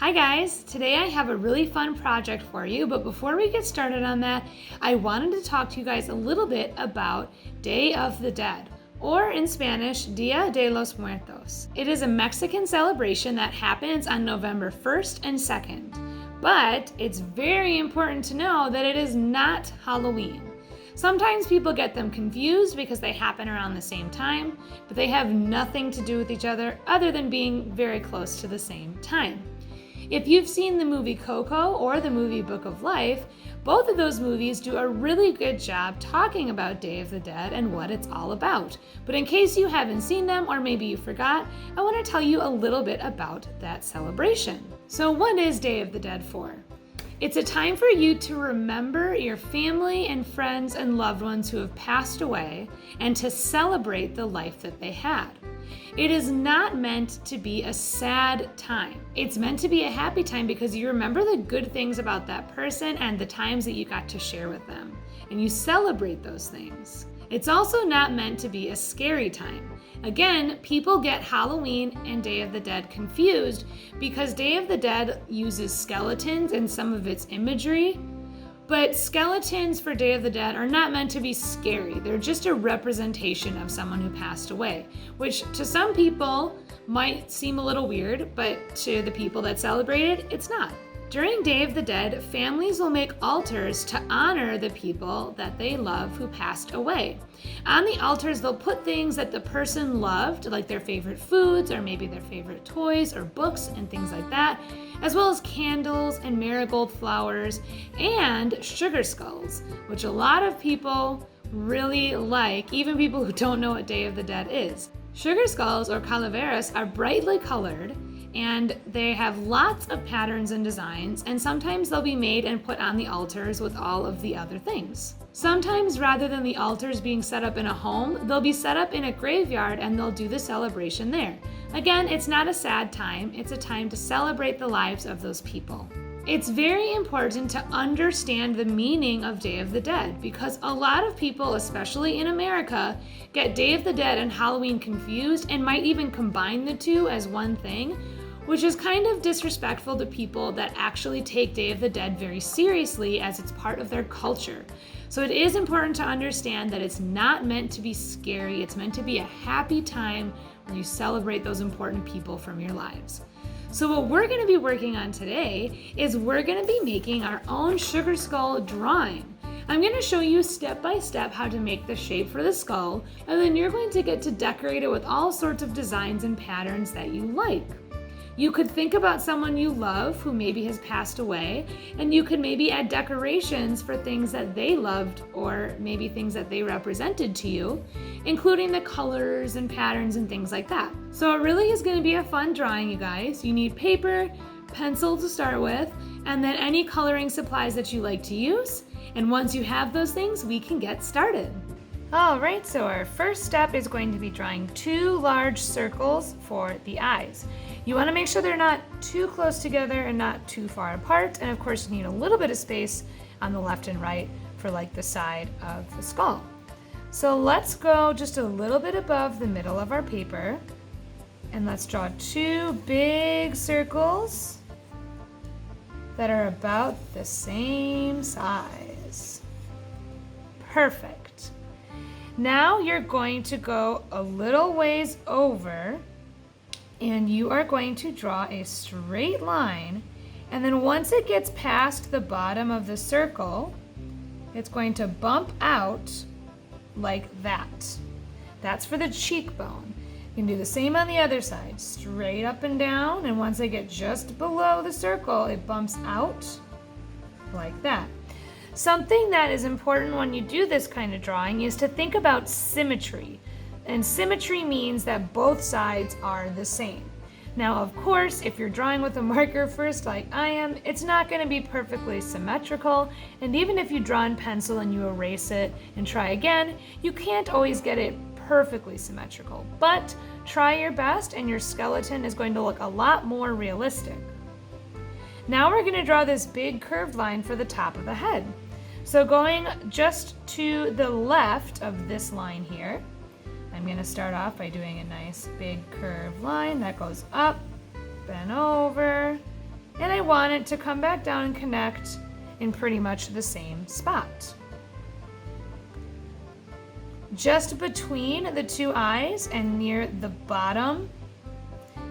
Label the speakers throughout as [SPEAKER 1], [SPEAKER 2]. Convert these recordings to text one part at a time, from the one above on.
[SPEAKER 1] Hi guys, today I have a really fun project for you, but before we get started on that, I wanted to talk to you guys a little bit about Day of the Dead, or in Spanish, Dia de los Muertos. It is a Mexican celebration that happens on November 1st and 2nd, but it's very important to know that it is not Halloween. Sometimes people get them confused because they happen around the same time, but they have nothing to do with each other than being very close to the same time. If you've seen the movie Coco or the movie Book of Life, both of those movies do a really good job talking about Day of the Dead and what it's all about. But in case you haven't seen them or maybe you forgot, I want to tell you a little bit about that celebration. So what is Day of the Dead for? It's a time for you to remember your family and friends and loved ones who have passed away and to celebrate the life that they had. It is not meant to be a sad time. It's meant to be a happy time because you remember the good things about that person and the times that you got to share with them, and you celebrate those things. It's also not meant to be a scary time. Again, people get Halloween and Day of the Dead confused because Day of the Dead uses skeletons in some of its imagery, but skeletons for Day of the Dead are not meant to be scary. They're just a representation of someone who passed away, which to some people might seem a little weird, but to the people that celebrate it, it's not. During Day of the Dead, families will make altars to honor the people that they love who passed away. On the altars, they'll put things that the person loved, like their favorite foods or maybe their favorite toys or books and things like that, as well as candles and marigold flowers and sugar skulls, which a lot of people really like, even people who don't know what Day of the Dead is. Sugar skulls or calaveras are brightly colored, and they have lots of patterns and designs, and sometimes they'll be made and put on the altars with all of the other things. Sometimes rather than the altars being set up in a home, they'll be set up in a graveyard and they'll do the celebration there. Again, it's not a sad time, it's a time to celebrate the lives of those people. It's very important to understand the meaning of Day of the Dead because a lot of people, especially in America, get Day of the Dead and Halloween confused and might even combine the two as one thing, which is kind of disrespectful to people that actually take Day of the Dead very seriously as it's part of their culture. So it is important to understand that it's not meant to be scary, it's meant to be a happy time where you celebrate those important people from your lives. So what we're going to be working on today is we're going to be making our own sugar skull drawing. I'm going to show you step by step how to make the shape for the skull, and then you're going to get to decorate it with all sorts of designs and patterns that you like. You could think about someone you love who maybe has passed away, and you could maybe add decorations for things that they loved or maybe things that they represented to you, including the colors and patterns and things like that. So it really is going to be a fun drawing, you guys. You need paper, pencil to start with, and then any coloring supplies that you like to use. And once you have those things, we can get started. All right, so our first step is going to be drawing 2 large circles for the eyes. You want to make sure they're not too close together and not too far apart. And of course, you need a little bit of space on the left and right for like the side of the skull. So let's go just a little bit above the middle of our paper. And let's draw 2 big circles that are about the same size. Perfect. Now you're going to go a little ways over and you are going to draw a straight line, and then once it gets past the bottom of the circle, it's going to bump out like that. That's for the cheekbone. You can do the same on the other side, straight up and down, and once they get just below the circle, it bumps out like that. Something that is important when you do this kind of drawing is to think about symmetry. And symmetry means that both sides are the same. Now, of course, if you're drawing with a marker first like I am, it's not going to be perfectly symmetrical. And even if you draw in pencil and you erase it and try again, you can't always get it perfectly symmetrical. But try your best and your skeleton is going to look a lot more realistic. Now we're going to draw this big curved line for the top of the head. So going just to the left of this line here, I'm going to start off by doing a nice big curved line that goes up, bend over, want it to come back down and connect in pretty much the same spot. Just between the two eyes and near the bottom,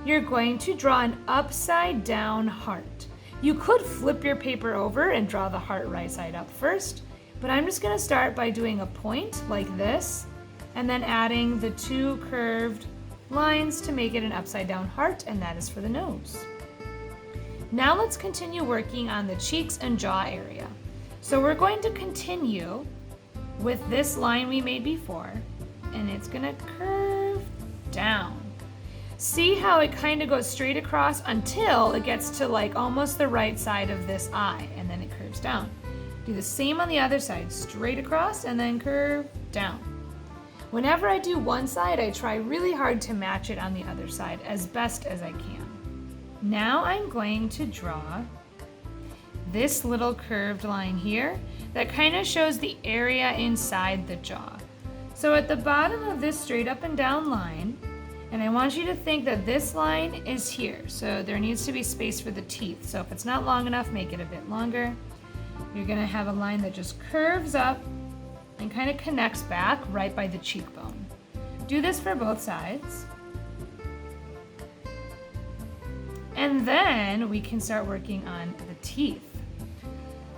[SPEAKER 1] you're going to draw an upside down heart. You could flip your paper over and draw the heart right side up first, but I'm just gonna start by doing a point like this, and then adding the two curved lines to make it an upside down heart, and that is for the nose. Now let's continue working on the cheeks and jaw area. So we're going to continue with this line we made before, and it's gonna curve down. See how it kind of goes straight across until it gets to like almost the right side of this eye, and then it curves down. Do the same on the other side, straight across and then curve down. Whenever I do one side, I try really hard to match it on the other side as best as I can. Now I'm going to draw this little curved line here that kind of shows the area inside the jaw. So at the bottom of this straight up and down line, and I want you to think that this line is here, so there needs to be space for the teeth. So if it's not long enough, make it a bit longer. You're gonna have a line that just curves up and kind of connects back right by the cheekbone. Do this for both sides. And then we can start working on the teeth.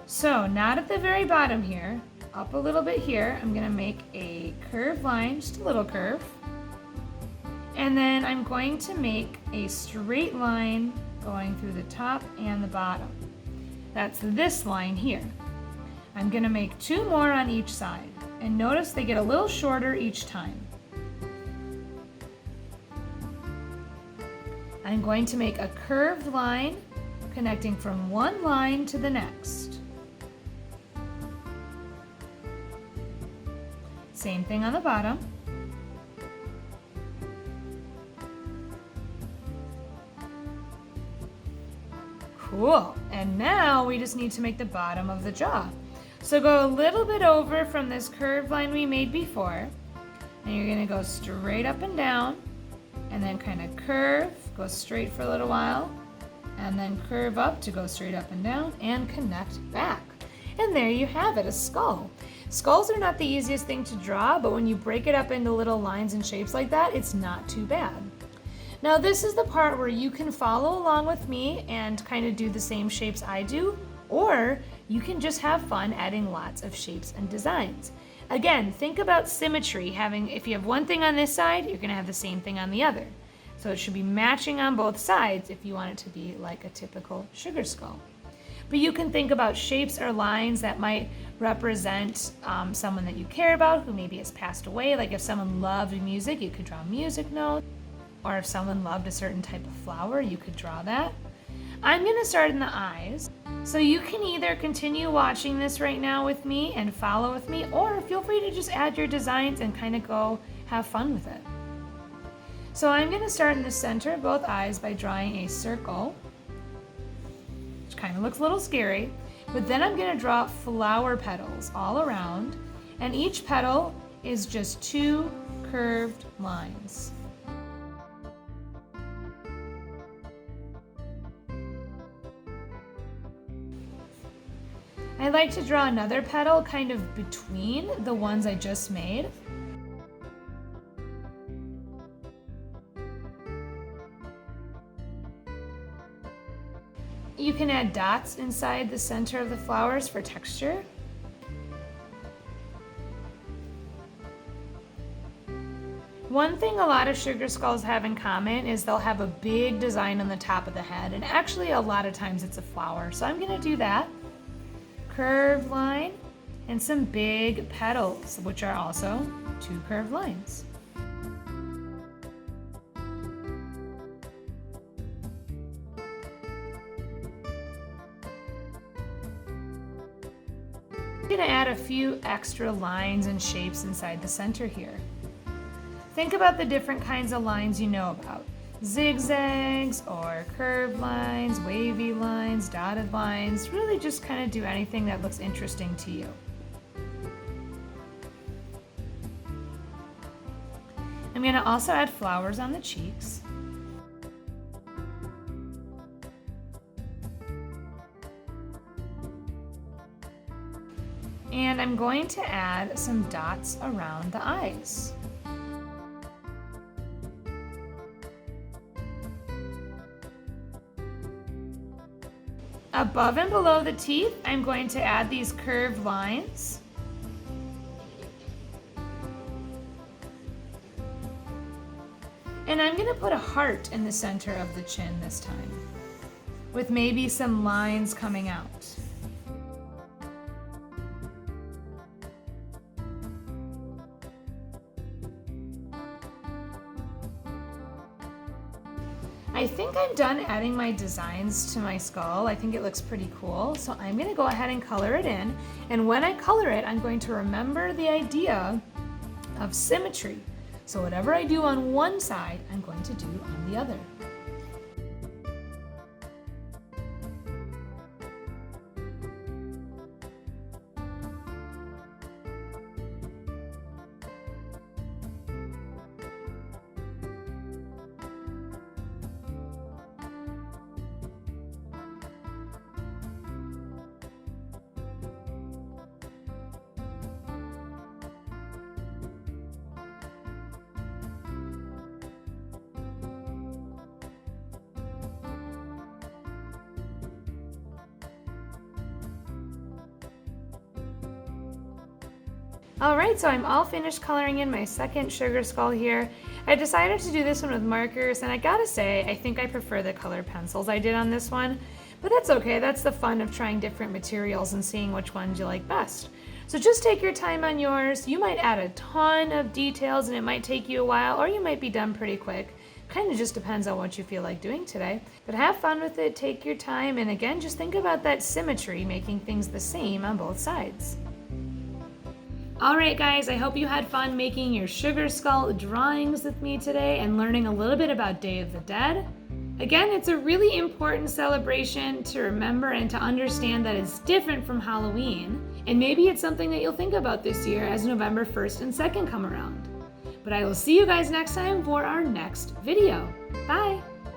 [SPEAKER 1] So not at the very bottom here, up a little bit here, I'm gonna make a curved line, just a little curve. And then I'm going to make a straight line going through the top and the bottom. That's this line here. I'm gonna make two more on each side, and notice they get a little shorter each time. I'm going to make a curved line connecting from one line to the next. Same thing on the bottom. Cool, and now we just need to make the bottom of the jaw. So go a little bit over from this curved line we made before, and you're gonna go straight up and down, and then kind of curve, go straight for a little while, and then curve up to go straight up and down, and connect back. And there you have it, a skull. Skulls are not the easiest thing to draw, but when you break it up into little lines and shapes like that, it's not too bad. Now this is the part where you can follow along with me and kind of do the same shapes I do, or you can just have fun adding lots of shapes and designs. Again, think about symmetry, if you have one thing on this side, you're gonna have the same thing on the other. So it should be matching on both sides if you want it to be like a typical sugar skull. But you can think about shapes or lines that might represent someone that you care about who maybe has passed away. Like if someone loved music, you could draw music notes. Or if someone loved a certain type of flower, you could draw that. I'm gonna start in the eyes. So you can either continue watching this right now with me and follow with me, or feel free to just add your designs and kind of go have fun with it. So I'm gonna start in the center of both eyes by drawing a circle, which kind of looks a little scary, but then I'm gonna draw flower petals all around, and each petal is just two curved lines. I like to draw another petal kind of between the ones I just made. You can add dots inside the center of the flowers for texture. One thing a lot of sugar skulls have in common is they'll have a big design on the top of the head, and actually a lot of times it's a flower. So I'm gonna do that. Curved line and some big petals, which are also two curved lines. I'm going to add a few extra lines and shapes inside the center here. Think about the different kinds of lines you know about. Zigzags or curved lines, wavy lines, dotted lines. Really just kind of do anything that looks interesting to you. I'm going to also add flowers on the cheeks. And I'm going to add some dots around the eyes. Above and below the teeth, I'm going to add these curved lines. And I'm going to put a heart in the center of the chin this time, with maybe some lines coming out. I think I'm done adding my designs to my skull. I think it looks pretty cool. So I'm gonna go ahead and color it in. And when I color it, I'm going to remember the idea of symmetry. So whatever I do on one side, I'm going to do on the other. Alright, so I'm all finished coloring in my second sugar skull here. I decided to do this one with markers, and I gotta say, I think I prefer the color pencils I did on this one. But that's okay, that's the fun of trying different materials and seeing which ones you like best. So just take your time on yours. You might add a ton of details and it might take you a while, or you might be done pretty quick. Kind of just depends on what you feel like doing today. But have fun with it, take your time, and again, just think about that symmetry, making things the same on both sides. Alright guys, I hope you had fun making your sugar skull drawings with me today and learning a little bit about Day of the Dead. Again, it's a really important celebration to remember and to understand that it's different from Halloween, and maybe it's something that you'll think about this year as November 1st and 2nd come around. But I will see you guys next time for our next video. Bye!